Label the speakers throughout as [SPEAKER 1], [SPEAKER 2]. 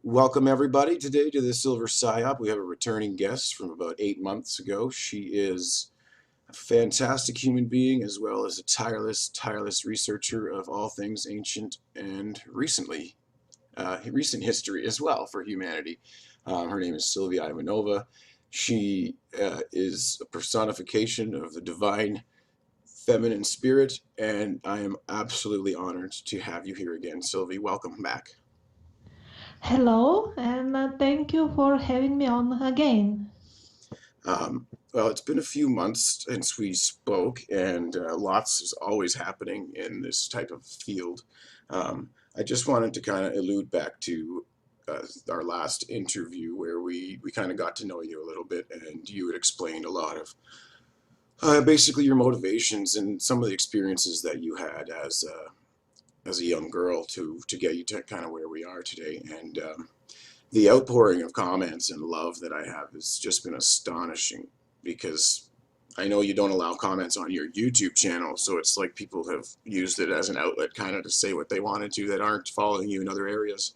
[SPEAKER 1] Welcome everybody today to the Silver Psyop. We have a returning guest from about 8 months ago. She is a fantastic human being as well as a tireless researcher of all things ancient and recent history as well for humanity. Her name is Sylvia Ivanova. She is a personification of the divine feminine spirit, and I am absolutely honored to have you here again, Sylvie. Welcome back.
[SPEAKER 2] Hello, and thank you for having me on again.
[SPEAKER 1] Well, it's been a few months since we spoke, and lots is always happening in this type of field. I just wanted to kind of allude back to our last interview where we kind of got to know you a little bit, and you had explained a lot of basically your motivations and some of the experiences that you had as a young girl to get you to kind of where we are today. And the outpouring of comments and love that I have has just been astonishing because I know you don't allow comments on your YouTube channel, so it's like people have used it as an outlet kind of to say what they wanted to that aren't following you in other areas.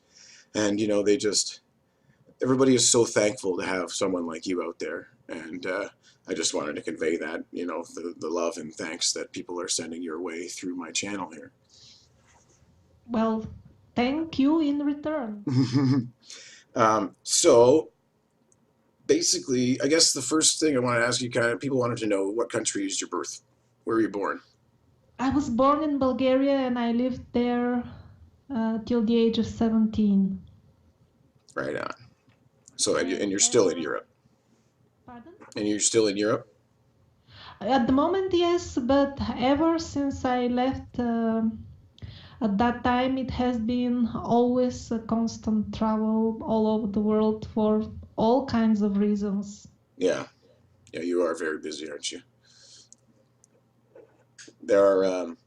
[SPEAKER 1] And they just everybody is so thankful to have someone like you out there. And I just wanted to convey that, the love and thanks that people are sending your way through my channel here.
[SPEAKER 2] Well, thank you in return.
[SPEAKER 1] So basically, I guess the first thing I want to ask you, kind of, people wanted to know what country is your birth? Where were you born?
[SPEAKER 2] I was born in Bulgaria and I lived there till the age of 17.
[SPEAKER 1] Right on. So, and
[SPEAKER 2] And
[SPEAKER 1] you're still in
[SPEAKER 2] ever,
[SPEAKER 1] Europe.
[SPEAKER 2] pardon?
[SPEAKER 1] And you're still in Europe?
[SPEAKER 2] At the moment, yes, but ever since I left at that time, it has been always a constant travel all over the world for all kinds of reasons.
[SPEAKER 1] Yeah. Yeah, you are very busy, aren't you? There are um,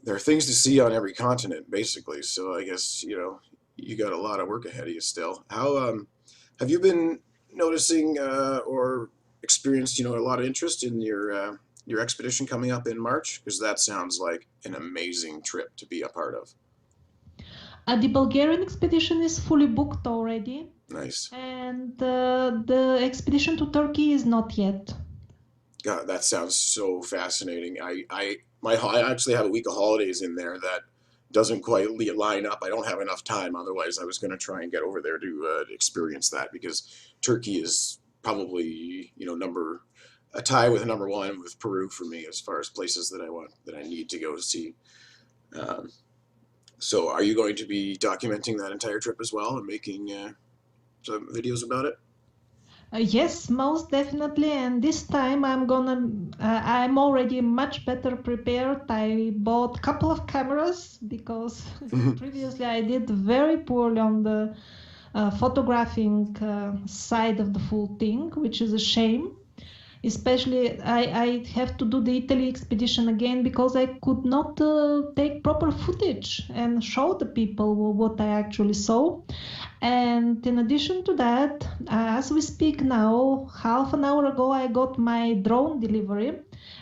[SPEAKER 1] there are things to see on every continent, basically. So I guess you got a lot of work ahead of you still. How have you been noticing or experienced a lot of interest in your expedition coming up in March? Because that sounds like an amazing trip to be a part of.
[SPEAKER 2] The Bulgarian expedition is fully booked already,
[SPEAKER 1] Nice.
[SPEAKER 2] and the expedition to Turkey is not yet.
[SPEAKER 1] God, that sounds so fascinating. I actually have a week of holidays in there that doesn't quite line up. I don't have enough time. Otherwise, I was going to try and get over there to experience that because Turkey is probably number a tie with number one with Peru for me as far as places that I need to go to see. Um, so, are you going to be documenting that entire trip as well and making some videos about it?
[SPEAKER 2] Yes, most definitely. And this time I'm already much better prepared. I bought a couple of cameras because previously I did very poorly on the photographing side of the full thing, which is a shame. Especially, I have to do the Italy expedition again because I could not take proper footage and show the people what I actually saw. And in addition to that, as we speak now, half an hour ago, I got my drone delivery,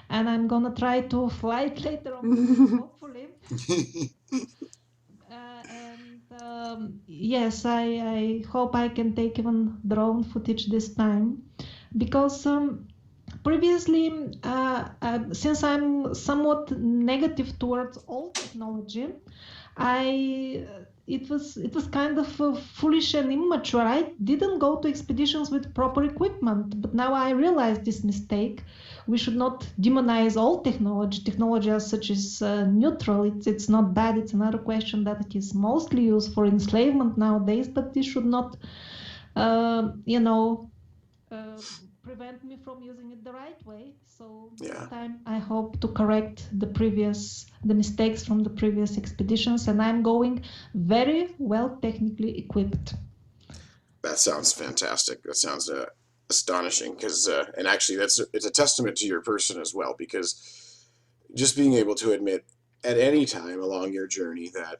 [SPEAKER 2] and I'm gonna try to fly it later on today, hopefully. And yes, I hope I can take even drone footage this time because previously, since I'm somewhat negative towards all technology, I it was kind of foolish and immature. I didn't go to expeditions with proper equipment, but now I realize this mistake. We should not demonize all technology. Technology as such is neutral. It's not bad. It's another question that it is mostly used for enslavement nowadays, but this should not, you know, uh, prevent me from using it the right way. So this
[SPEAKER 1] Yeah.
[SPEAKER 2] time I hope to correct the mistakes from the previous expeditions, and I'm going very well technically equipped.
[SPEAKER 1] That sounds fantastic. That sounds astonishing and actually, it's a testament to your person as well because just being able to admit at any time along your journey that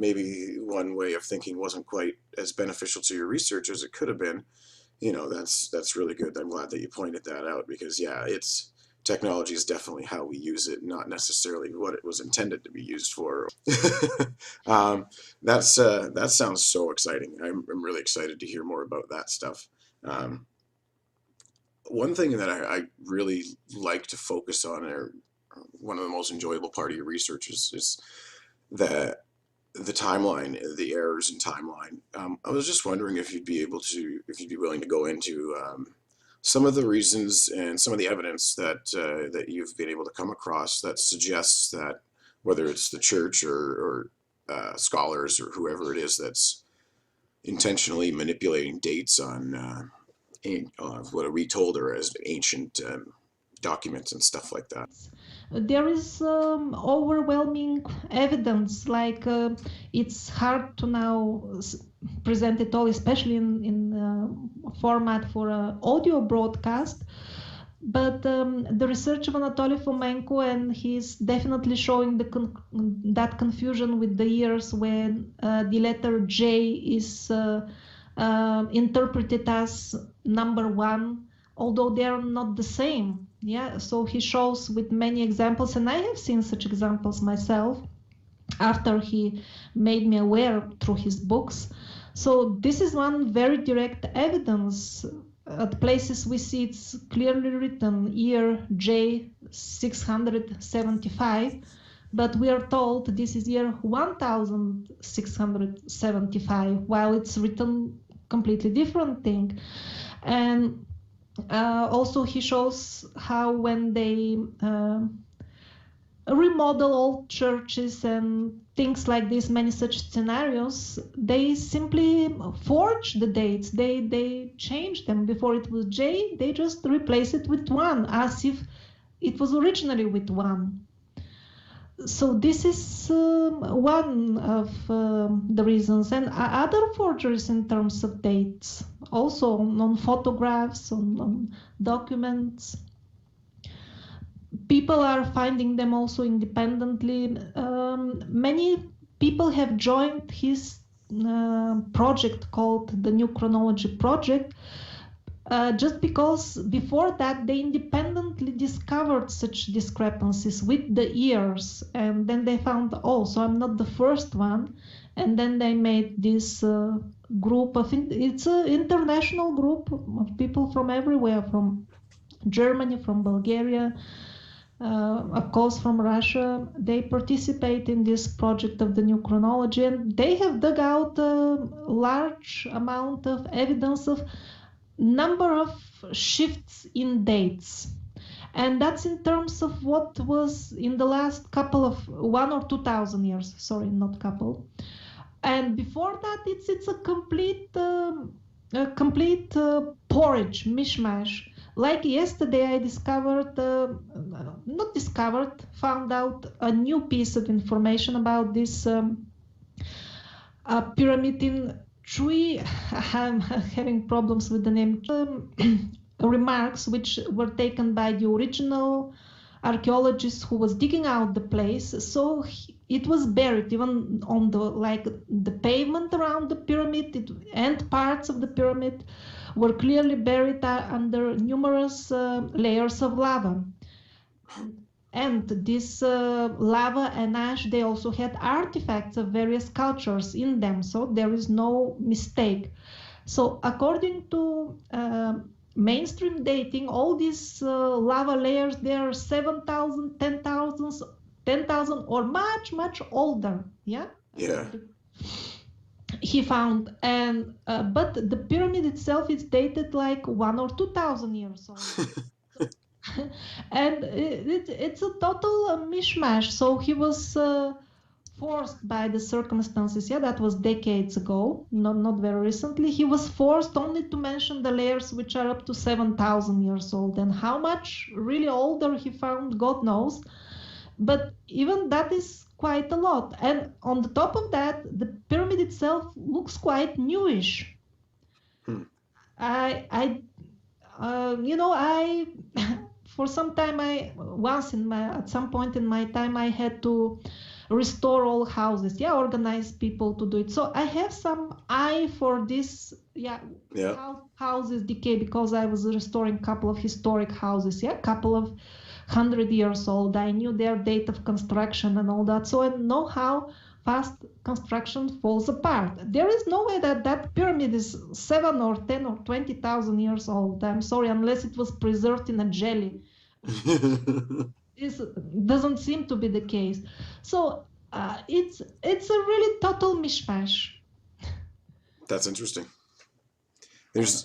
[SPEAKER 1] maybe one way of thinking wasn't quite as beneficial to your research as it could have been. That's really good. I'm glad that you pointed that out because yeah, it's technology is definitely how we use it, not necessarily what it was intended to be used for. That sounds so exciting. I'm really excited to hear more about that stuff. Um, One thing that I really like to focus on, or one of the most enjoyable part of your research is that the timeline, the errors in timeline. I was just wondering if if you'd be willing to go into some of the reasons and some of the evidence that you've been able to come across that suggests that whether it's the church or scholars or whoever it is that's intentionally manipulating dates on what are we told are as ancient documents and stuff like that.
[SPEAKER 2] There is overwhelming evidence, like it's hard to now present it all, especially in format for an audio broadcast. But the research of Anatoly Fomenko, and he's definitely showing that confusion with the years when the letter J is interpreted as number 1, although they are not the same. Yeah, so he shows with many examples, and I have seen such examples myself after he made me aware through his books. So this is one very direct evidence. At places we see it's clearly written year J 675, but we are told this is year 1675, while it's written completely different thing. And also he shows how when they remodel old churches and things like this, many such scenarios, they simply forge the dates. They change them. Before it was J, they just replace it with 1, as if it was originally with 1. So this is one of the reasons. And other forgeries in terms of dates, also on photographs, on documents. People are finding them also independently. Many people have joined his project called the New Chronology Project, just because before that they independently discovered such discrepancies with the years, and then they found, oh, so I'm not the first one, and then they made this group of, it's an international group of people from everywhere, from Germany, from Bulgaria, of course from Russia. They participate in this project of the New Chronology, and they have dug out a large amount of evidence of number of shifts in dates, and that's in terms of what was in the last couple of 1,000 or 2,000 years, sorry, not couple. And before that it's a complete porridge, mishmash. Like yesterday I found out a new piece of information about this pyramid in Chui. I'm having problems with the name. Remarks which were taken by the original archaeologist who was digging out the place. So it was buried even on the pavement around the pyramid, and parts of the pyramid were clearly buried under numerous layers of lava. And this lava and ash, they also had artifacts of various cultures in them, so there is no mistake. So according to mainstream dating, all these lava layers, they are 7,000, 10,000 or much, much older. Yeah?
[SPEAKER 1] Yeah.
[SPEAKER 2] He found, and but the pyramid itself is dated like 1,000 or 2,000 years old. And it's a total mishmash. So he was forced by the circumstances. Yeah, that was decades ago, not very recently. He was forced only to mention the layers which are up to 7,000 years old, and how much really older he found, God knows. But even that is quite a lot. And on the top of that, the pyramid itself looks quite newish. I for some time, at some point in my time, I had to restore all houses, organize people to do it. So I have some eye for this, how houses decay, because I was restoring a couple of historic houses, couple of 100 years old. I knew their date of construction and all that. So I know how fast construction falls apart. There is no way that that pyramid is 7 or 10 or 20,000 years old. I'm sorry, unless it was preserved in a jelly. It doesn't seem to be the case. So it's a really total mishmash.
[SPEAKER 1] That's interesting.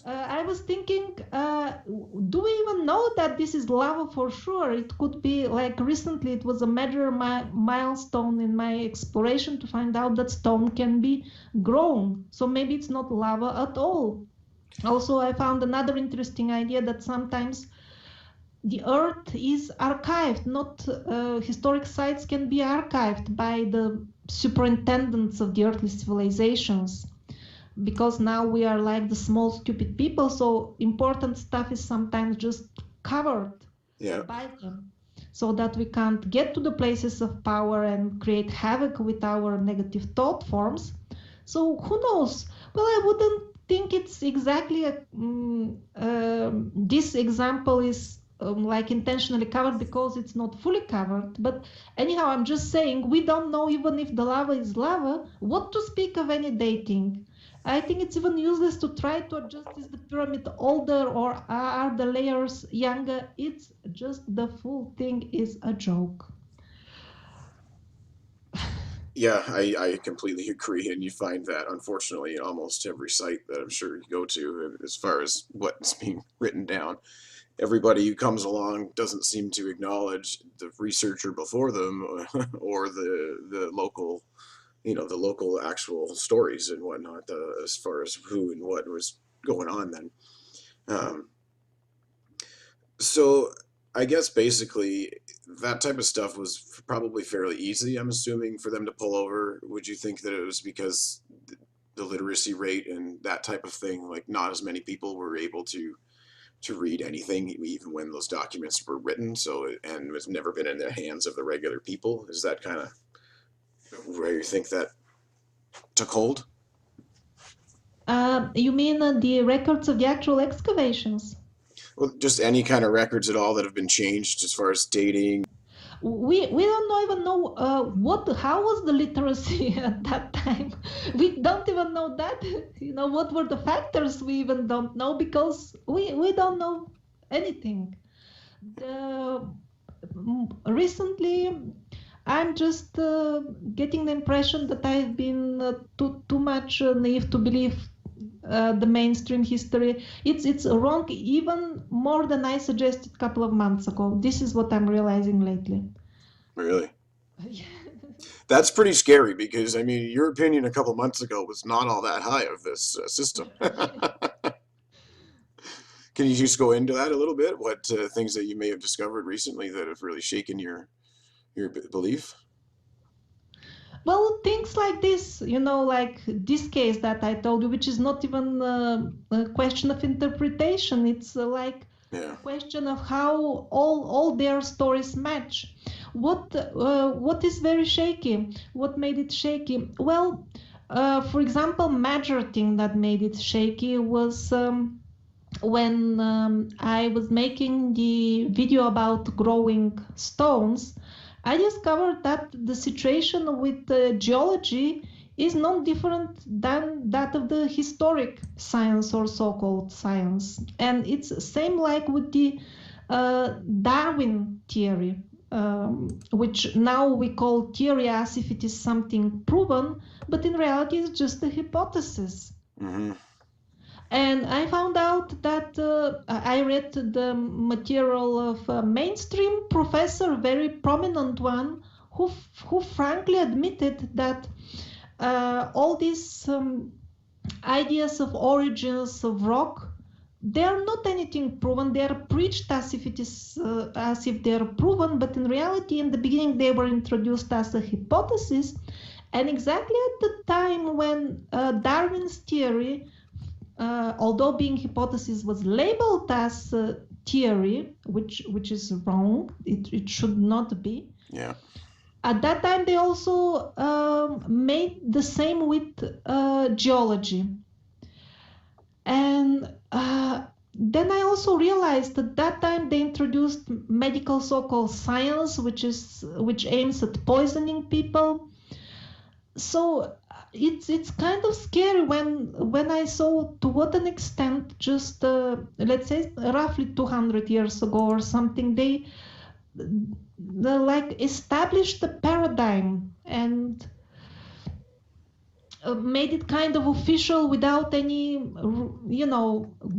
[SPEAKER 2] I was thinking, do we even know that this is lava for sure? It could be like recently it was a major milestone in my exploration to find out that stone can be grown. So maybe it's not lava at all. Also, I found another interesting idea that sometimes the earth is archived, not historic sites can be archived by the superintendents of the earthly civilizations, because now we are like the small stupid people, so important stuff is sometimes just covered by them, so that we can't get to the places of power and create havoc with our negative thought forms. So who knows? Well, I wouldn't think it's exactly this example is like intentionally covered because it's not fully covered. But anyhow, I'm just saying we don't know even if the lava is lava, what to speak of any dating. I think it's even useless to try to adjust, is the pyramid older or are the layers younger? It's just the full thing is a joke.
[SPEAKER 1] Yeah, I completely agree, and you find that unfortunately in almost every site that I'm sure you go to, as far as what's being written down. Everybody who comes along doesn't seem to acknowledge the researcher before them or the local, the local actual stories and whatnot, as far as who and what was going on then. Um, so I guess basically that type of stuff was probably fairly easy, I'm assuming, for them to pull over. Would you think that it was because the literacy rate and that type of thing, like not as many people were able to read anything, even when those documents were written, and it's never been in the hands of the regular people? Is that kind of where you think that took hold?
[SPEAKER 2] You mean the records of the actual excavations?
[SPEAKER 1] Well, just any kind of records at all that have been changed as far as dating.
[SPEAKER 2] We don't even know how was the literacy at that time. We don't even know that. What were the factors? We even don't know because we don't know anything. Recently, I'm just getting the impression that I've been too much naive to believe the mainstream history. It's wrong even more than I suggested a couple of months ago. This is what I'm realizing lately.
[SPEAKER 1] Really? That's pretty scary because, I mean, your opinion a couple months ago was not all that high of this system. Can you just go into that a little bit? What things that you may have discovered recently that have really shaken your belief?
[SPEAKER 2] Well, things like this, like this case that I told you, which is not even a question of interpretation. It's like a question of how all their stories match. What is very shaky? What made it shaky? Well, for example, major thing that made it shaky was when I was making the video about growing stones. I discovered that the situation with geology is not different than that of the historic science or so-called science. And it's same like with the Darwin theory, which now we call theory as if it is something proven, but in reality it's just a hypothesis.
[SPEAKER 1] Mm-hmm.
[SPEAKER 2] And I found out that I read the material of a mainstream professor, very prominent one, who frankly admitted that all these ideas of origins of rock, they are not anything proven. They are preached as if it is as if they are proven, but in reality, in the beginning, they were introduced as a hypothesis. And exactly at the time when Darwin's theory, although being hypothesis, was labeled as theory, which is wrong. It should not be.
[SPEAKER 1] Yeah.
[SPEAKER 2] At that time, they also made the same with geology. And then I also realized at that time they introduced medical so-called science, which aims at poisoning people. So it's kind of scary when I saw to what an extent just let's say roughly 200 years ago or something they like established a paradigm and made it kind of official without any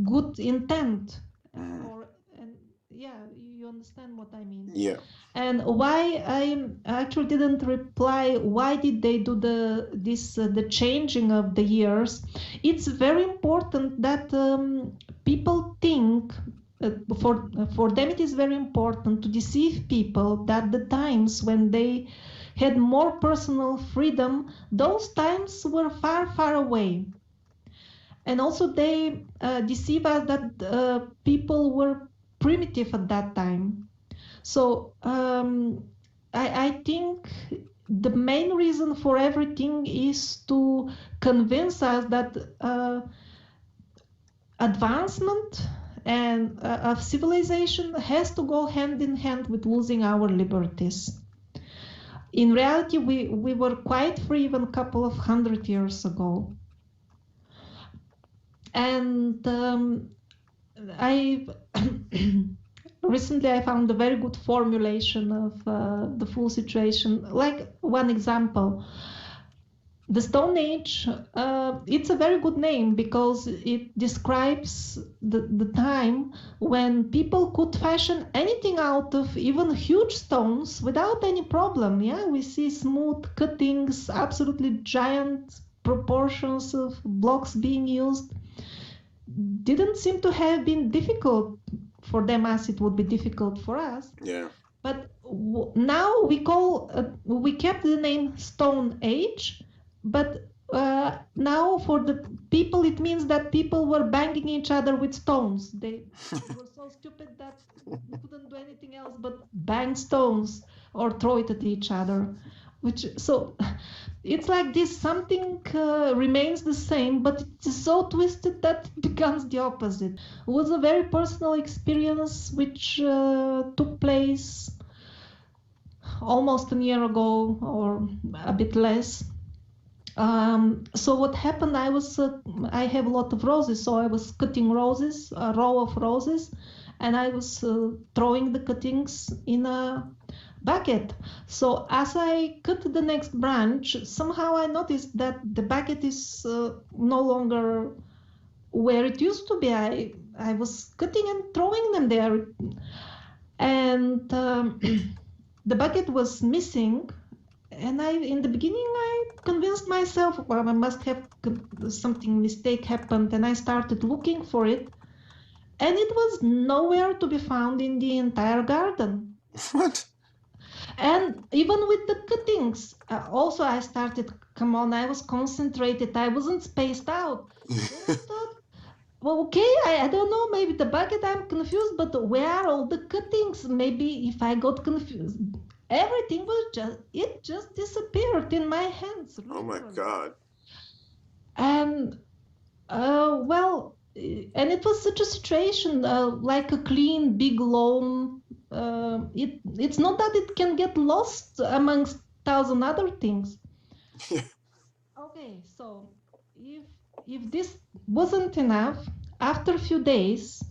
[SPEAKER 2] good intent. And yeah, you understand what I mean.
[SPEAKER 1] Yeah.
[SPEAKER 2] And why I actually didn't reply, why did they do the changing of the years? It's very important that people think, for them it is very important to deceive people that the times when they had more personal freedom, those times were far, far away. And also they deceive us that people were primitive at that time. So I think the main reason for everything is to convince us that advancement and of civilization has to go hand in hand with losing our liberties. In reality, we were quite free even a couple of 100 years ago. And recently I found a very good formulation of the full situation. Like one example, the Stone Age, it's a very good name because it describes the time when people could fashion anything out of even huge stones without any problem. Yeah, we see smooth cuttings, absolutely giant proportions of blocks being used. Didn't seem to have been difficult for them as it would be difficult for us.
[SPEAKER 1] Yeah.
[SPEAKER 2] But now we kept the name Stone Age, but now for the people it means that people were banging each other with stones. They were so stupid that they couldn't do anything else but bang stones or throw it at each other. So it's like this, something remains the same, but it's so twisted that it becomes the opposite. It was a very personal experience which took place almost a year ago or a bit less. So what happened, I have a lot of roses, so I was cutting roses, a row of roses, and I was throwing the cuttings in a bucket. So as I cut the next branch, somehow I noticed that the bucket is no longer where it used to be. I was cutting and throwing them there, and the bucket was missing. And in the beginning, I convinced myself, well, I must have something mistake happened, and I started looking for it, and it was nowhere to be found in the entire garden.
[SPEAKER 1] What?
[SPEAKER 2] And even with the cuttings, also I started, come on, I was concentrated, I wasn't spaced out. Then I thought, well, okay, I don't know, maybe the bucket, I'm confused, but where are all the cuttings? Maybe if I got confused, everything it just disappeared in my hands.
[SPEAKER 1] Oh my God.
[SPEAKER 2] And, and it was such a situation, like a clean, big loam. It's not that it can get lost amongst 1,000 other things. Okay, so if this wasn't enough, after a few days,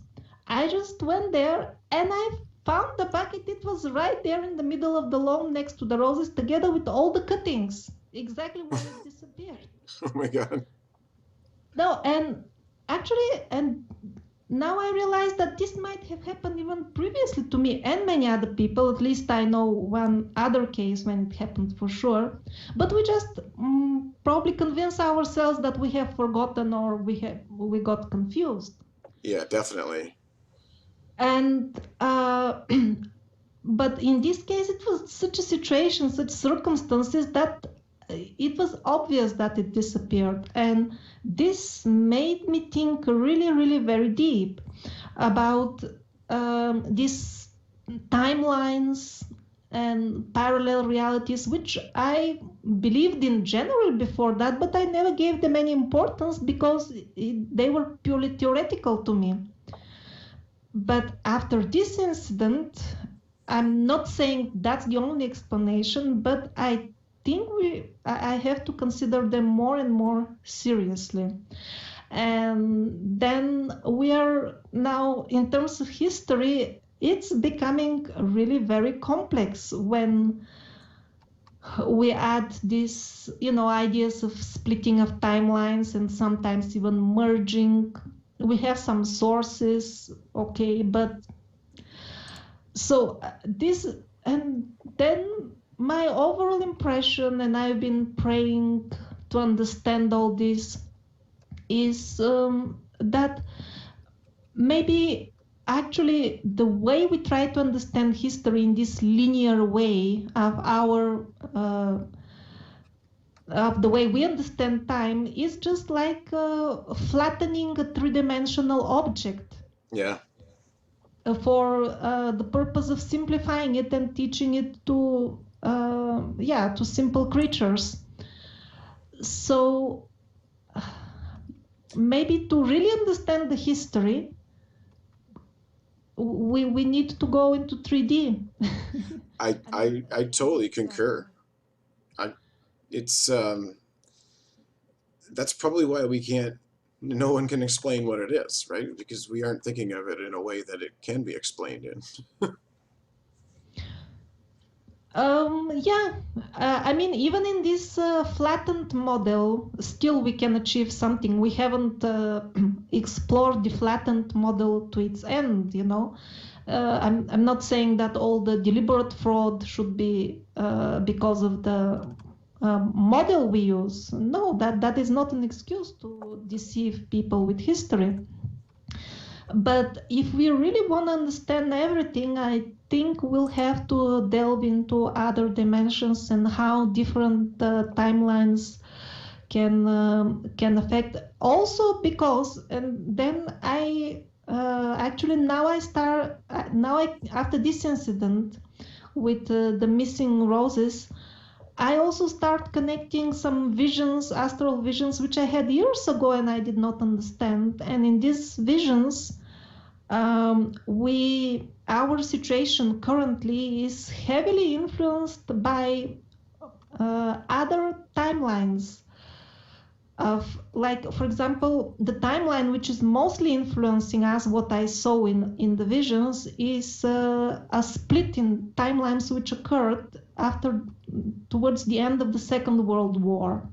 [SPEAKER 2] I just went there and I found the bucket. It was right there in the middle of the lawn next to the roses, together with all the cuttings, exactly where it disappeared.
[SPEAKER 1] Oh my God.
[SPEAKER 2] No, and actually, and now I realize that this might have happened even previously to me and many other people. At least I know one other case when it happened for sure. But we just probably convince ourselves that we have forgotten or we got confused.
[SPEAKER 1] Yeah, definitely.
[SPEAKER 2] And but in this case, it was such a situation, such circumstances that it was obvious that it disappeared. And this made me think really, really very deep about these timelines and parallel realities, which I believed in general before that, but I never gave them any importance because they were purely theoretical to me. But after this incident, I'm not saying that's the only explanation, but I think I have to consider them more and more seriously. And then we are now, in terms of history, it's becoming really very complex when we add these, ideas of splitting of timelines and sometimes even merging. We have some sources, okay, but so this, and then my overall impression, and I've been praying to understand all this, is that maybe actually the way we try to understand history in this linear way of the way we understand time is just like flattening a three-dimensional object.
[SPEAKER 1] Yeah.
[SPEAKER 2] For the purpose of simplifying it and teaching it to simple creatures. So maybe to really understand the history, we need to go into 3D.
[SPEAKER 1] I totally concur. It's that's probably why no one can explain what it is, right? Because we aren't thinking of it in a way that it can be explained in.
[SPEAKER 2] I mean, even in this flattened model, still we can achieve something. We haven't explored the flattened model to its end, I'm not saying that all the deliberate fraud should be because of the model we use. No, that is not an excuse to deceive people with history. But if we really want to understand everything, I think we'll have to delve into other dimensions and how different
[SPEAKER 1] timelines
[SPEAKER 2] can affect. Also because, and then after this incident with the missing roses, I also start connecting some visions, astral visions, which I had years ago and I did not understand. And in these visions, our situation currently is heavily influenced by other timelines. For example, the timeline which is mostly influencing us, what I saw in the visions, is a split in timelines which occurred towards the end of the Second World War.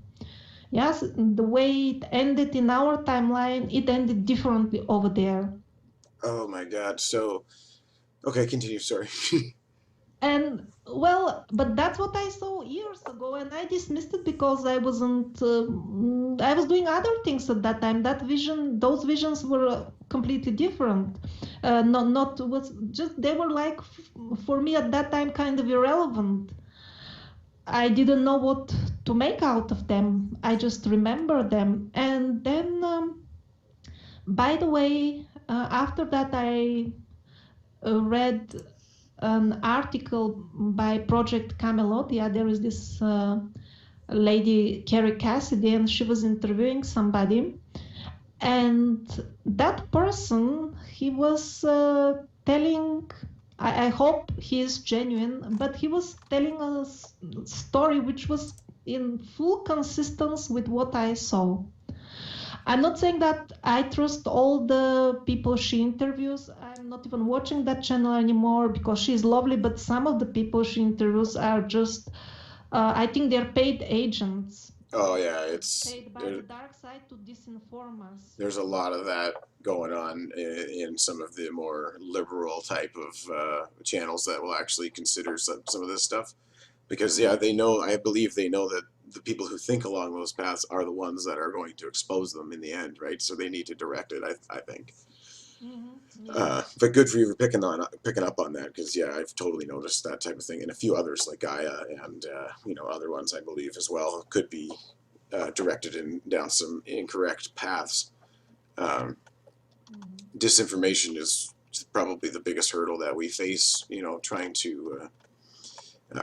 [SPEAKER 2] Yes, the way it ended in our timeline, it ended differently over there.
[SPEAKER 1] Oh my God. So, okay, continue. Sorry.
[SPEAKER 2] And but that's what I saw years ago, and I dismissed it because I wasn't. I was doing other things at that time. Those visions were completely different. Not was just they were like for me at that time kind of irrelevant. I didn't know what to make out of them. I just remember them, and then, by the way, after that I read an article by Project Camelot. Yeah, there is this lady, Carrie Cassidy, and she was interviewing somebody. And that person, he was telling, I hope he is genuine, but he was telling a story which was in full consistency with what I saw. I'm not saying that I trust all the people she interviews. I'm not even watching that channel anymore because she's lovely, but some of the people she interviews are just, I think they're paid agents.
[SPEAKER 1] Oh yeah, it's
[SPEAKER 2] paid by the dark side to disinform us.
[SPEAKER 1] There's a lot of that going on in some of the more liberal type of channels that will actually consider some of this stuff, because yeah, I believe they know that the people who think along those paths are the ones that are going to expose them in the end, right? So they need to direct it, I think. Yeah. But good for you for picking up on that, because yeah, I've totally noticed that type of thing, and a few others like Gaia and other ones I believe as well could be directed down some incorrect paths. Disinformation is probably the biggest hurdle that we face, trying to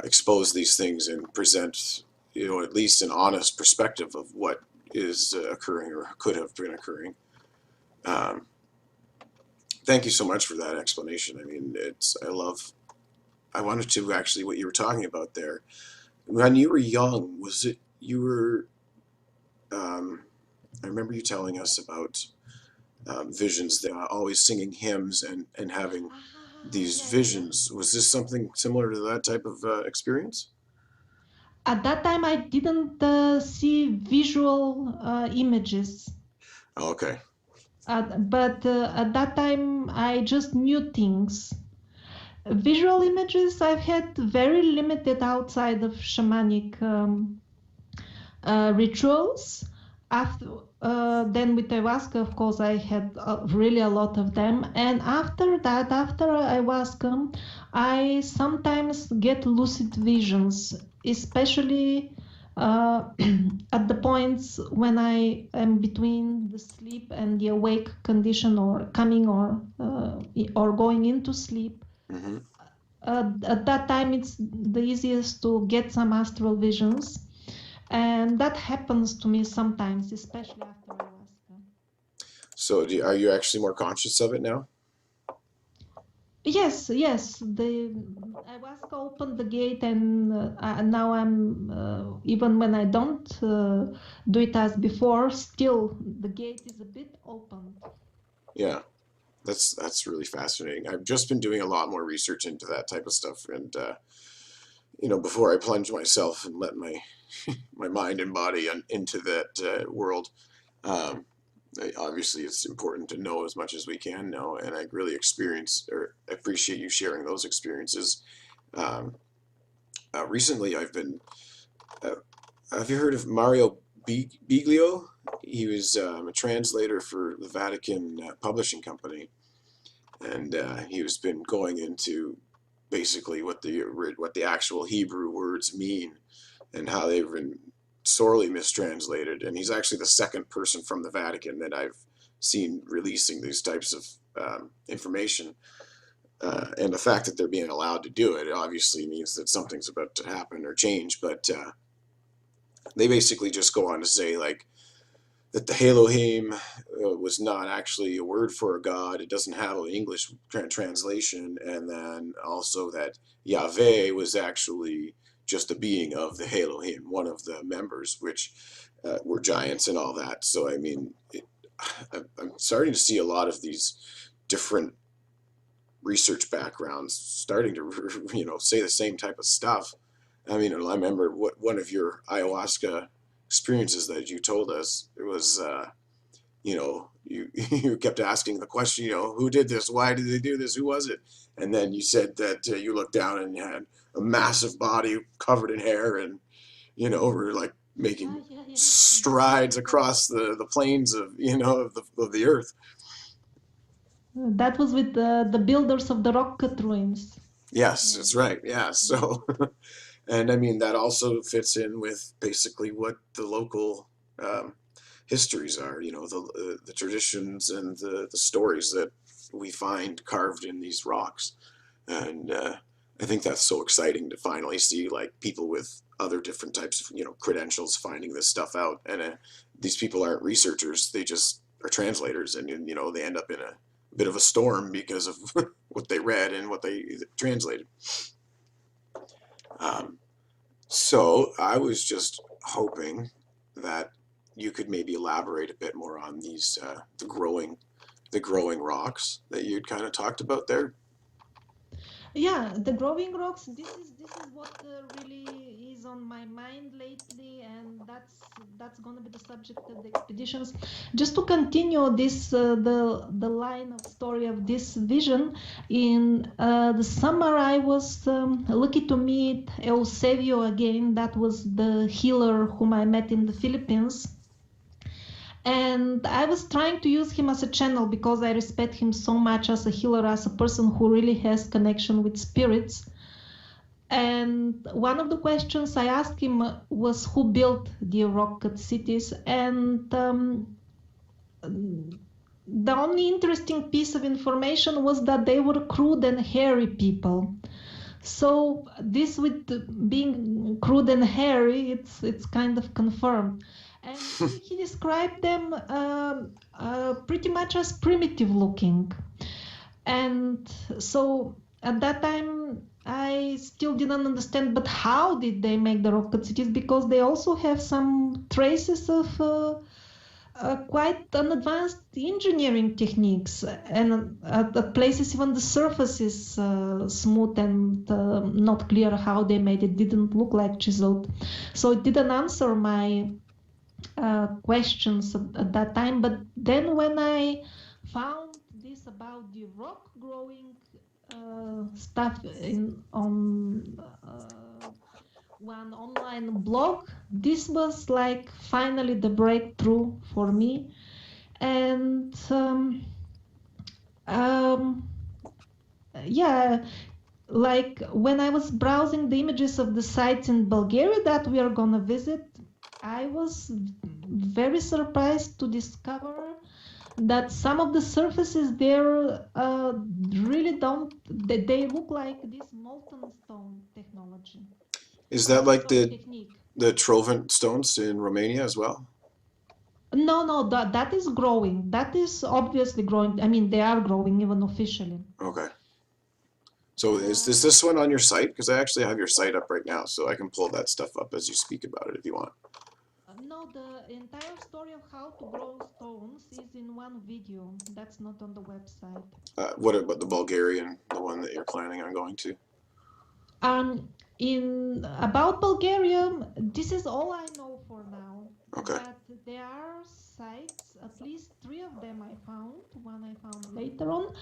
[SPEAKER 1] expose these things and present at least an honest perspective of what is occurring or could have been occurring. Thank you so much for that explanation. I mean, I wanted to actually, what you were talking about there. When you were young, was it, you were, um, I remember you telling us about visions, that always singing hymns and having these
[SPEAKER 2] Yeah, yeah, yeah.
[SPEAKER 1] visions. Was this something similar to that type of experience?
[SPEAKER 2] At that time, I didn't see visual images.
[SPEAKER 1] Oh, okay.
[SPEAKER 2] But at that time, I just knew things. Visual images I've had very limited outside of shamanic rituals. After then with ayahuasca, of course, I had really a lot of them. And after that, after ayahuasca, I sometimes get lucid visions, especially at the points when I am between the sleep and the awake condition, or coming or going into sleep.
[SPEAKER 1] Mm-hmm.
[SPEAKER 2] At that time, it's the easiest to get some astral visions, and that happens to me sometimes, especially after ayahuasca.
[SPEAKER 1] So, are you actually more conscious of it now?
[SPEAKER 2] Yes, yes. The ayahuasca opened the gate, and now I'm even when I don't do it as before, still the gate is a bit open.
[SPEAKER 1] Yeah, that's really fascinating. I've just been doing a lot more research into that type of stuff, and before I plunge myself and let my mind and body into that world, um, obviously it's important to know as much as we can know, and I really experience or appreciate you sharing those experiences. Um, Recently, I've been. Uh, have you heard of Mario Biglio? He was a translator for the Vatican Publishing Company, and he has been going into basically what the actual Hebrew words mean and how they've been sorely mistranslated. And he's actually the second person from the Vatican that I've seen releasing these types of information. And the fact that they're being allowed to do it obviously means that something's about to happen or change. But they basically just go on to say, like, that the Elohim was not actually a word for a god. It doesn't have an English translation. And then also that Yahweh was actually just a being of the Elohim, one of the members, which were giants and all that. So, I mean, I'm starting to see a lot of these different research backgrounds starting to, say the same type of stuff. I mean, I remember one of your ayahuasca experiences that you told us. It was, you kept asking the question, who did this? Why did they do this? Who was it? And then you said that you looked down and you had a massive body covered in hair, and were like making
[SPEAKER 2] Yeah, yeah, yeah.
[SPEAKER 1] strides across the plains of the earth.
[SPEAKER 2] That was with the builders of the rock cut ruins.
[SPEAKER 1] Yes,
[SPEAKER 2] Yeah.
[SPEAKER 1] that's right. Yeah. So, and I mean, that also fits in with basically what the local um, histories are, the traditions and the stories that we find carved in these rocks. And I think that's so exciting to finally see, like, people with other different types of, credentials finding this stuff out. And these people aren't researchers, they just are translators, and, they end up in a bit of a storm because of what they read and what they translated. Um, so I was just hoping that you could maybe elaborate a bit more on these the growing rocks that you'd kind of talked about there.
[SPEAKER 2] Yeah, the growing rocks. This is what really is on my mind lately, and that's gonna be the subject of the expeditions. Just to continue this, the line of story of this vision. In the summer, I was lucky to meet Eusebio again. That was the healer whom I met in the Philippines. And I was trying to use him as a channel because I respect him so much as a healer, as a person who really has connection with spirits. And one of the questions I asked him was who built the rock-cut cities. And the only interesting piece of information was that they were crude and hairy people. So this, with being crude and hairy, it's kind of confirmed. And he described them pretty much as primitive looking. And so at that time, I still didn't understand, but how did they make the rocket cities? Because they also have some traces of quite an advanced engineering techniques, and at places even the surface is smooth and not clear how they made it. Didn't look like chiseled, so it didn't answer my questions at that time. But then when I found this about the rock growing stuff on one online blog, this was like finally the breakthrough for me. And yeah, like when I was browsing the images of the sites in Bulgaria that we are gonna visit, I was very surprised to discover that some of the surfaces there really don't, they look like this molten stone technology.
[SPEAKER 1] Is that like
[SPEAKER 2] Technique.
[SPEAKER 1] the Trovent stones in Romania as well?
[SPEAKER 2] No, that is growing. That is obviously growing. I mean, they are growing even officially.
[SPEAKER 1] Okay. So is this one on your site? Because I actually have your site up right now, so I can pull that stuff up as you speak about it if you want.
[SPEAKER 2] No, the entire story of how to grow stones is in one video. That's not on the website.
[SPEAKER 1] What about the Bulgarian, the one that you're planning on going to?
[SPEAKER 2] In about Bulgaria, this is all I know for now.
[SPEAKER 1] Okay.
[SPEAKER 2] But there are sites, at least 3 of them I found. One I found later on,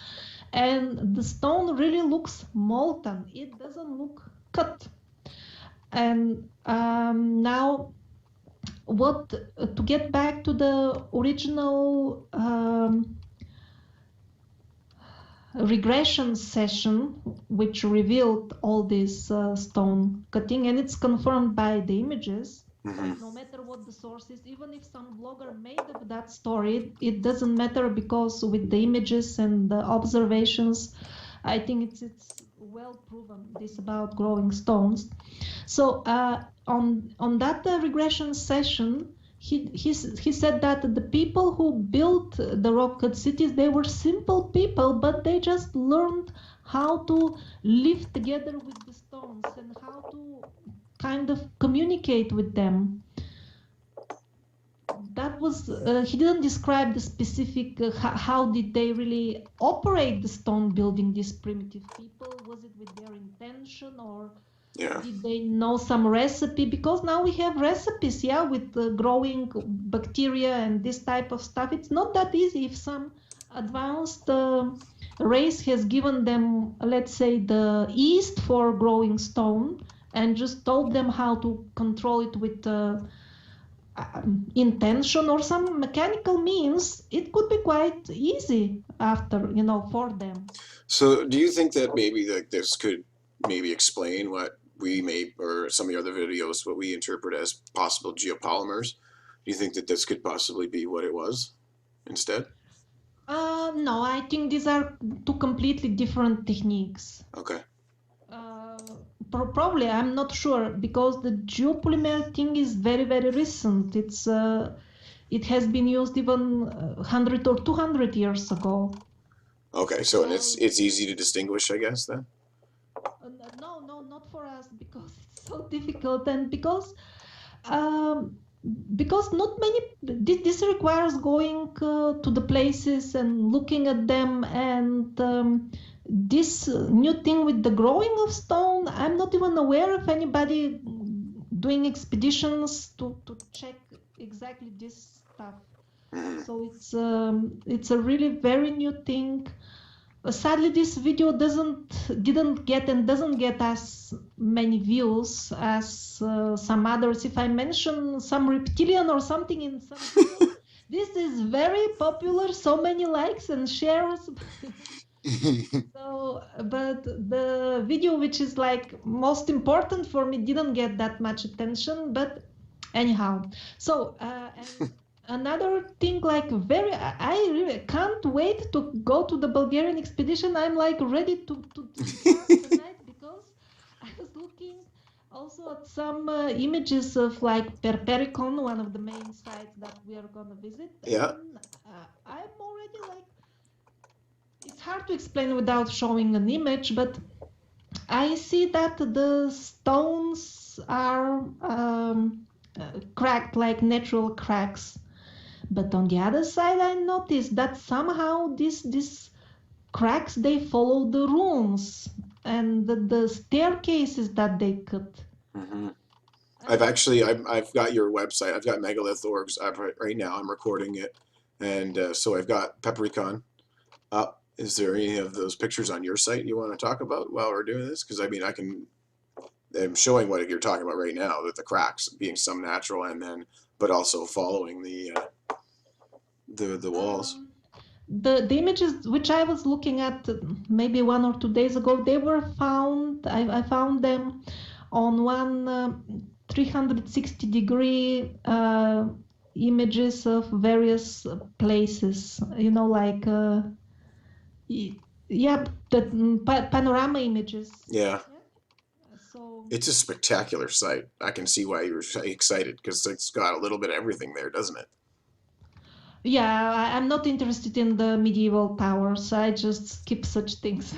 [SPEAKER 2] and the stone really looks molten. It doesn't look cut. And now, what to get back to the original regression session, which revealed all this stone cutting, and it's confirmed by the images. No matter what the source is, even if some blogger made up that story, it doesn't matter, because with the images and the observations, I think it's well proven this about growing stones. So on that regression session, he said that the people who built the rocket cities, they were simple people, but they just learned how to live together with the stones and how to kind of communicate with them. That was he didn't describe the specific how did they really operate the stone building, these primitive people. Was it with their intention, or did they know some recipe? Because now we have recipes, with growing bacteria and this type of stuff. It's not that easy. If some advanced race has given them, let's say, the yeast for growing stone and just told them how to control it with intention or some mechanical means, it could be quite easy after, for them.
[SPEAKER 1] So do you think that maybe this could maybe explain what we may, or some of the other videos, what we interpret as possible geopolymers? Do you think that this could possibly be what it was instead?
[SPEAKER 2] No, I think these are 2 completely different techniques.
[SPEAKER 1] Okay.
[SPEAKER 2] Probably, I'm not sure, because the geopolymer thing is very, very recent. It has been used even 100 or 200 years ago.
[SPEAKER 1] Okay, so and it's easy to distinguish, I guess, then?
[SPEAKER 2] No, not for us, because it's so difficult, and because not many, this requires going to the places and looking at them, and this new thing with the growing of stone, I'm not even aware of anybody doing expeditions to check exactly this stuff. So it's a really very new thing. Sadly, this video didn't get as many views as some others. If I mention some reptilian or something in some video, this is very popular, so many likes and shares. So, but the video which is like most important for me didn't get that much attention. But anyhow, so and another thing, like I really can't wait to go to the Bulgarian expedition. I'm like ready to start tonight, because I was looking also at some images of like Perpericon, one of the main sites that we are gonna visit.
[SPEAKER 1] Yeah.
[SPEAKER 2] And, I'm already like, it's hard to explain without showing an image, but I see that the stones are cracked like natural cracks. But on the other side, I noticed that somehow these cracks they follow the runes and the staircases that they cut.
[SPEAKER 1] Hmm. I've
[SPEAKER 2] And
[SPEAKER 1] actually I've got your website. I've got Megalith Orgs up right now. I'm recording it, and so I've got Peppericon up. Is there any of those pictures on your site you want to talk about while we're doing this? Because I mean, I'm showing what you're talking about right now, that the cracks being some natural, and then but also following the walls.
[SPEAKER 2] um, the images which I was looking at maybe 1 or 2 days ago, they were found. I found them on one 360-degree images of various places. You know, like yeah, the panorama images.
[SPEAKER 1] Yeah,
[SPEAKER 2] Yeah. So
[SPEAKER 1] it's a spectacular site. I can see why you were excited because it's got a little bit of everything there, doesn't it?
[SPEAKER 2] yeah, I'm not interested in the medieval towers. I just skip such things.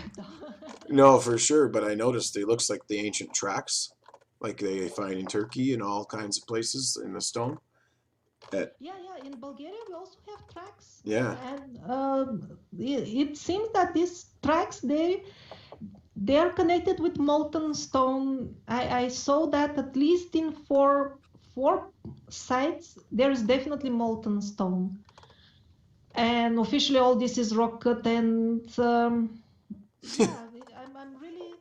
[SPEAKER 1] No, for sure. But I noticed it looks like the ancient tracks, like they find in Turkey and all kinds of places in the stone. That
[SPEAKER 2] Yeah. In Bulgaria, we also have tracks,
[SPEAKER 1] yeah,
[SPEAKER 2] and it seems that these tracks they are connected with molten stone. I saw that at least in four sites there is definitely molten stone, and officially all this is rock cut and yeah, I'm really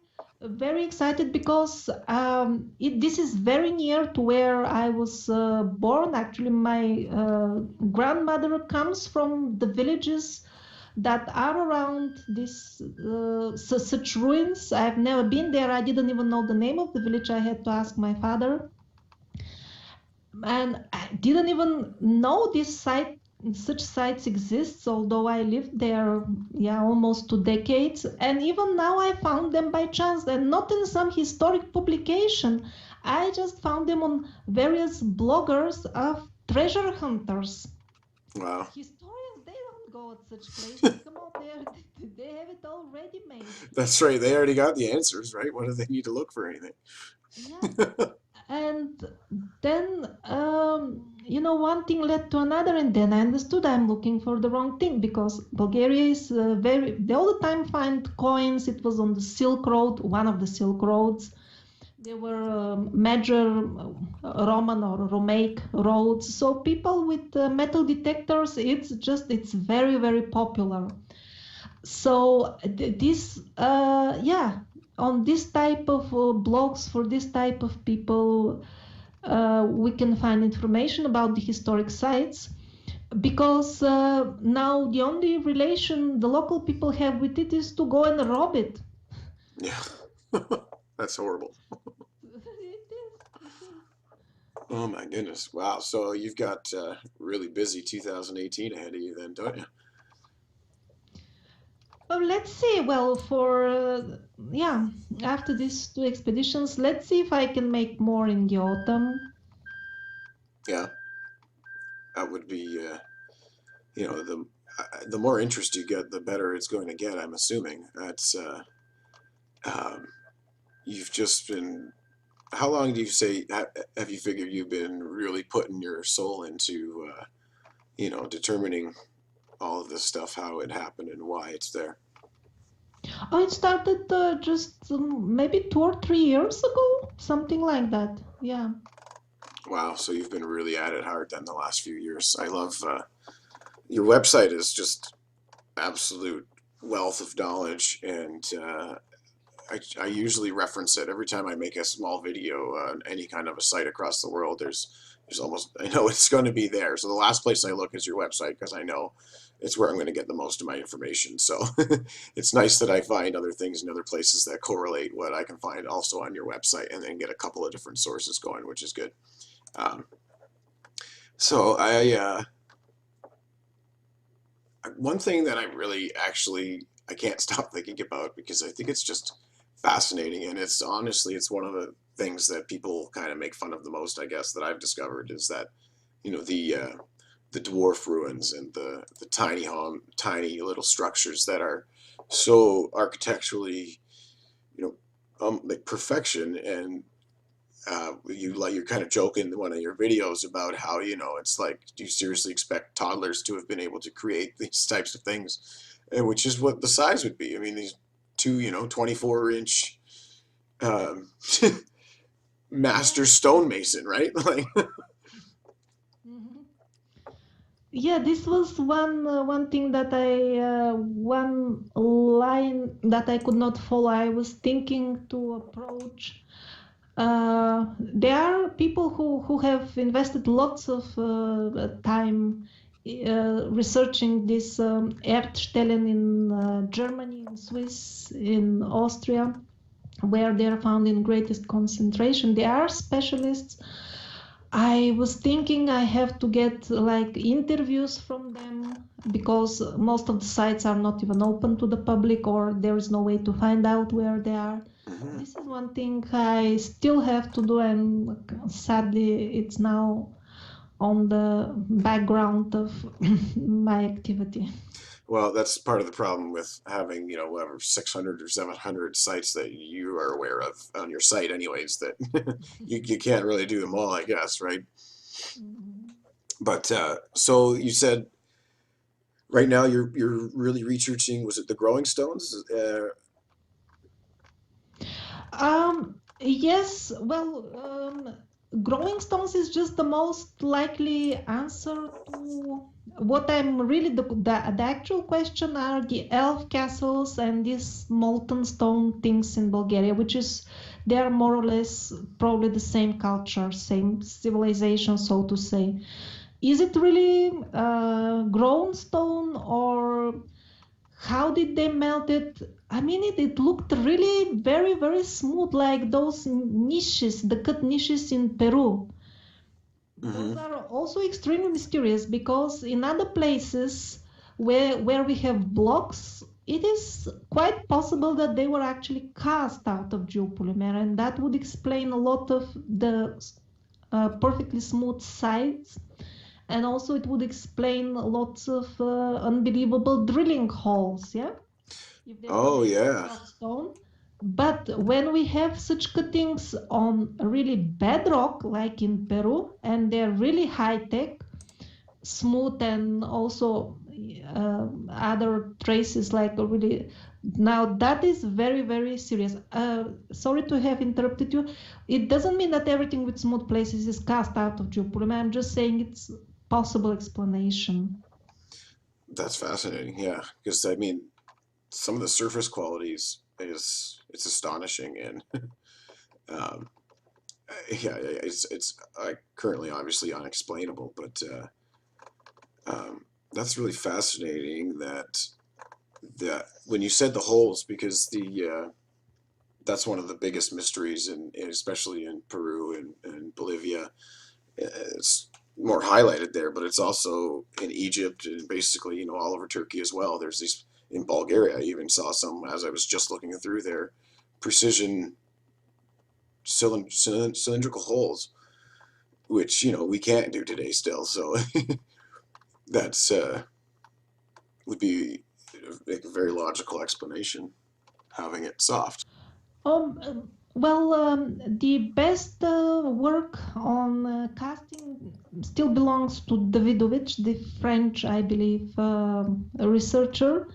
[SPEAKER 2] very excited because this is very near to where I was born. Actually, my grandmother comes from the villages that are around this such ruins. I've never been there. I didn't even know the name of the village. I had to ask my father, and I didn't even know this site such sites exist, although I lived there, yeah, almost 2 decades. And even now I found them by chance and not in some historic publication. I just found them on various bloggers of treasure hunters.
[SPEAKER 1] wow.
[SPEAKER 2] Historians, they don't go at such places. Come on, they have it already made.
[SPEAKER 1] That's right. They already got the answers, right? What do they need to look for anything?
[SPEAKER 2] Yeah. And then one thing led to another, and then I understood I'm looking for the wrong thing because Bulgaria is very they all the time find coins. It was on the Silk Road, one of the Silk Roads. There were major Roman or Romaic roads, so people with metal detectors, it's very popular. So this yeah, on this type of blogs for this type of people, we can find information about the historic sites because now the only relation the local people have with it is to go and rob it.
[SPEAKER 1] Yeah, that's horrible.
[SPEAKER 2] It is.
[SPEAKER 1] Oh my goodness! Wow. So you've got really busy 2018 ahead of you, then, don't you?
[SPEAKER 2] Well, let's see. Well, for yeah, after these two expeditions, let's see if I can make more in the autumn.
[SPEAKER 1] Yeah, that would be. The more interest you get, the better it's going to get. I'm assuming that's. Um, you've just been. How long do you say have you figured you've been really putting your soul into, determining all of this stuff, how it happened and why it's there?
[SPEAKER 2] Oh, it started just maybe 2 or 3 years ago, something like that. Yeah.
[SPEAKER 1] Wow, so you've been really at it hard then the last few years. I love your website is just absolute wealth of knowledge, and I usually reference it every time I make a small video on any kind of a site across the world. There's almost I know it's going to be there. So the last place I look is your website because I know it's where I'm going to get the most of my information. So it's nice that I find other things in other places that correlate what I can find also on your website, and then get a couple of different sources going, which is good. Um, so one thing that I really actually I can't stop thinking about because I think it's just fascinating, and it's honestly it's one of the things that people kind of make fun of the most, I guess, that I've discovered is that the the dwarf ruins and the tiny home, tiny little structures that are so architecturally, you like perfection. And you're kind of joking in one of your videos about how it's like, do you seriously expect toddlers to have been able to create these types of things, and which is what the size would be. I mean, these two 24-inch um, master
[SPEAKER 2] Yes.
[SPEAKER 1] stonemason, right? Like,
[SPEAKER 2] Mhm. Yeah, this was one thing that one line that I could not follow. I was thinking to approach. There are people who have invested lots of time researching this Erdstellen in Germany, in Swiss, in Austria, where they are found in greatest concentration. They are specialists. I was thinking I have to get like interviews from them because most of the sites are not even open to the public, or there is no way to find out where they are.
[SPEAKER 1] mhm.
[SPEAKER 2] This is one thing I still have to do, and sadly, it's now on the background of my activity.
[SPEAKER 1] Well, that's part of the problem with having, whatever, 600 or 700 sites that you are aware of on your site, anyways, that you can't really do them all, I guess, right?
[SPEAKER 2] Mhm.
[SPEAKER 1] But so you said right now you're really researching, was it the growing stones?
[SPEAKER 2] Yes, well, growing stones is just the most likely answer to what I'm really the actual question are the elf castles and these molten stone things in Bulgaria, which is they are more or less probably the same culture, same civilization, so to say. Is it really grown stone, or how did they melt it? I mean, it looked really very, very smooth, like those niches, the cut niches in Peru. Those
[SPEAKER 1] Hmm.
[SPEAKER 2] are also extremely mysterious because in other places where we have blocks, it is quite possible that they were actually cast out of geopolymer, and that would explain a lot of the perfectly smooth sides, and also it would explain lots of unbelievable drilling holes, yeah, if they were
[SPEAKER 1] Oh
[SPEAKER 2] made of
[SPEAKER 1] yeah.
[SPEAKER 2] soft stone. But when we have such cuttings on really bedrock, like in Peru, and they're really high tech, smooth, and also other traces like really, now that is very, very serious. Sorry to have interrupted you. It doesn't mean that everything with smooth places is cast out of geopolymer. I'm just saying it's possible explanation.
[SPEAKER 1] That's fascinating. Yeah, because I mean, some of the surface qualities is it's astonishing, and um, yeah, it's currently obviously unexplainable, but that's really fascinating. That when you said the holes, because that's one of the biggest mysteries, especially in Peru and Bolivia. It's more highlighted there, but it's also in Egypt and basically all over Turkey as well. There's these in Bulgaria. I even saw some as I was just looking through their precision cylindrical holes, which we can't do today still. So that's would be like a very logical explanation, having it soft.
[SPEAKER 2] Well, the best work on casting still belongs to Davidovich, the French, I believe, researcher.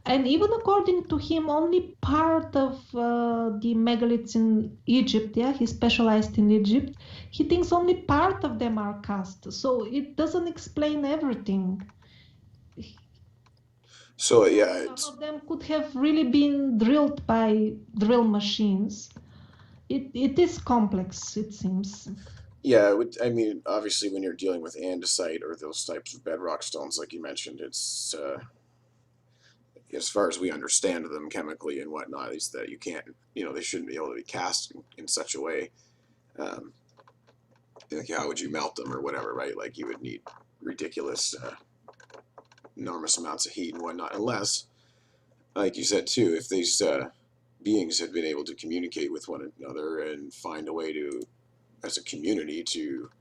[SPEAKER 2] And even according to him, only part of the megaliths in Egypt, yeah, he specialized in Egypt, he thinks only part of them are cast. So it doesn't explain everything.
[SPEAKER 1] So
[SPEAKER 2] So
[SPEAKER 1] yeah,
[SPEAKER 2] some
[SPEAKER 1] it's
[SPEAKER 2] of them could have really been drilled by drill machines. It is complex, it seems.
[SPEAKER 1] yeah. I mean, obviously, when you're dealing with andesite or those types of bedrock stones, like you mentioned, it's as far as we understand them chemically and whatnot, is that you can't, they shouldn't be able to be cast in such a way. Um, like, how would you melt them or whatever, right? Like, you would need ridiculous, enormous amounts of heat and whatnot, unless, like you said too, if these beings had been able to communicate with one another and find a way to, as a community, to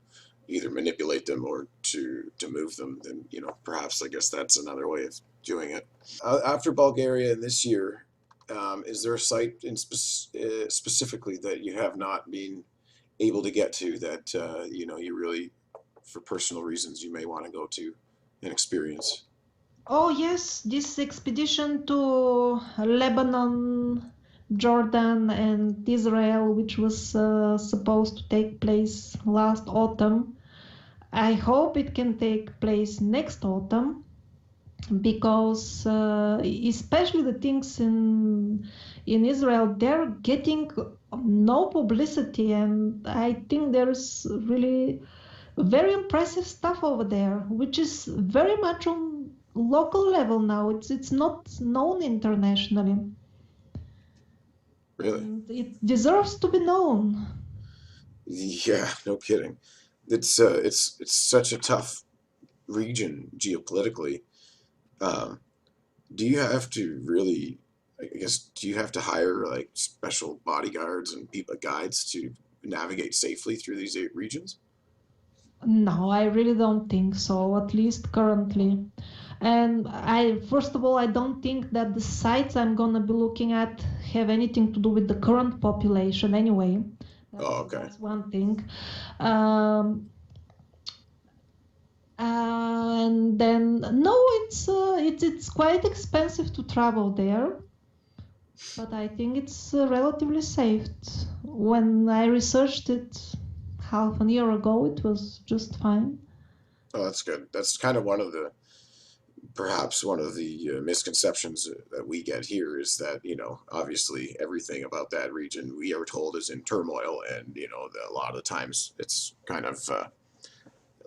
[SPEAKER 1] either manipulate them or to move them, then perhaps I guess that's another way of doing it. After Bulgaria this year, is there a site specifically that you have not been able to get to that you really, for personal reasons, you may want to go to and experience?
[SPEAKER 2] Oh, yes, this expedition to Lebanon, Jordan, and Israel, which was supposed to take place last autumn. I hope it can take place next autumn because especially the things in Israel, they're getting no publicity, and I think there's really very impressive stuff over there, which is very much on local level now. It's not known internationally,
[SPEAKER 1] Really?
[SPEAKER 2] and it deserves to be known.
[SPEAKER 1] Yeah, no kidding. It's such a tough region geopolitically. Um, do you have to really, I guess, do you have to hire like special bodyguards and people guides to navigate safely through these regions?
[SPEAKER 2] No, I really don't think so, at least currently. And first of all, I don't think that the sites I'm gonna be looking at have anything to do with the current population anyway.
[SPEAKER 1] Oh,
[SPEAKER 2] That's
[SPEAKER 1] okay.
[SPEAKER 2] that's one thing. Um, and then no, it's quite expensive to travel there, but I think it's relatively safe. When I researched it half a year ago, it was just fine.
[SPEAKER 1] Oh, that's good. That's kind of one of the perhaps one of the misconceptions that we get here is that obviously everything about that region we are told is in turmoil, and a lot of the times it's kind of a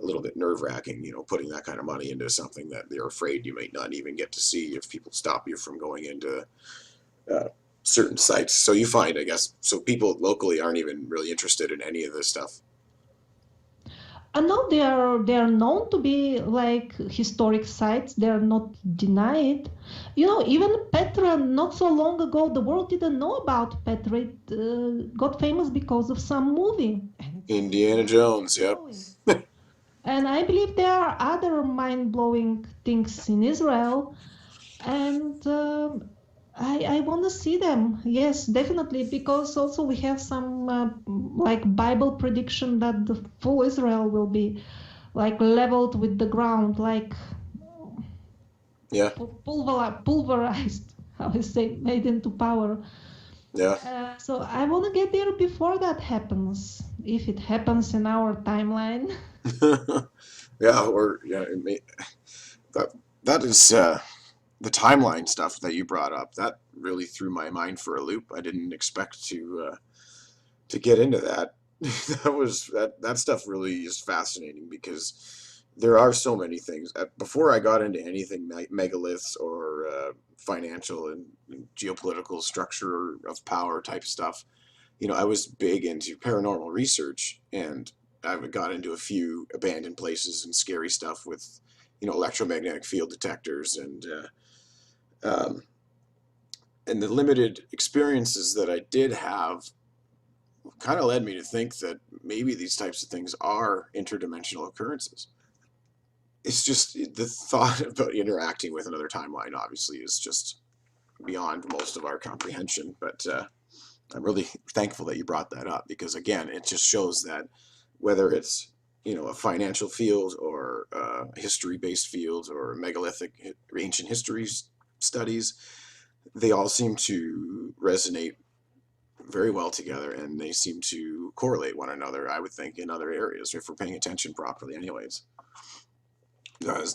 [SPEAKER 1] little bit nerve wracking, putting that kind of money into something that they're afraid you may not even get to see if people stop you from going into uh, certain sites. So you find, I guess, so people locally aren't even really interested in any of this stuff.
[SPEAKER 2] No, they are known to be like historic sites. They are not denied. Even Petra. Not so long ago, the world didn't know about Petra. It got famous because of some movie, and it's
[SPEAKER 1] Indiana
[SPEAKER 2] very
[SPEAKER 1] Jones,
[SPEAKER 2] mind
[SPEAKER 1] yep.
[SPEAKER 2] blowing. And I believe there are other mind blowing things in Israel, and I want to see them. Yes, definitely, because also we have some like Bible prediction that the full Israel will be like leveled with the ground, like
[SPEAKER 1] Yeah,
[SPEAKER 2] pulverized, how I say, made into powder.
[SPEAKER 1] yeah.
[SPEAKER 2] So I want to get there before that happens, if it happens in our timeline.
[SPEAKER 1] Yeah, or yeah, that that is the timeline stuff that you brought up. That really threw my mind for a loop. I didn't expect to get into that. That stuff really is fascinating because there are so many things. Before I got into anything megaliths or financial and geopolitical structure of power type stuff, I was big into paranormal research, and I got into a few abandoned places and scary stuff with, electromagnetic field detectors um, and the limited experiences that I did have kind of led me to think that maybe these types of things are interdimensional occurrences. It's just the thought about interacting with another timeline obviously is just beyond most of our comprehension, but I'm really thankful that you brought that up because again, it just shows that whether it's a financial field or history-based fields or megalithic ancient histories studies, they all seem to resonate very well together and they seem to correlate one another. I would think in other areas if we're paying attention properly. Anyways,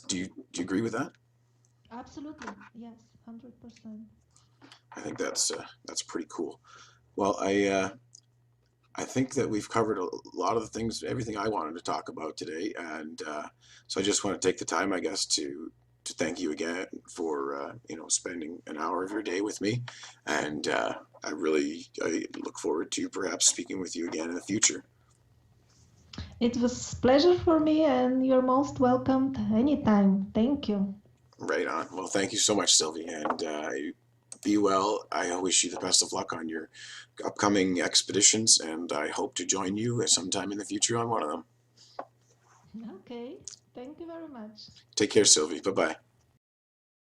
[SPEAKER 1] do you agree with that?
[SPEAKER 2] Absolutely, yes, 100%.
[SPEAKER 1] I think that's pretty cool. Well, I think that we've covered a lot of the things, everything I wanted to talk about today, and so I just want to take the time, I guess, to thank you again for spending an hour of your day with me, and I look forward to perhaps speaking with you again in the future.
[SPEAKER 2] It was a pleasure for me, and you're most welcome anytime. Thank you.
[SPEAKER 1] Right on. Well, thank you so much, Sylvie, and be well. I wish you the best of luck on your upcoming expeditions, and I hope to join you sometime in the future on one of them.
[SPEAKER 2] Okay, thank you very much.
[SPEAKER 1] Take care, Sylvie. Bye bye.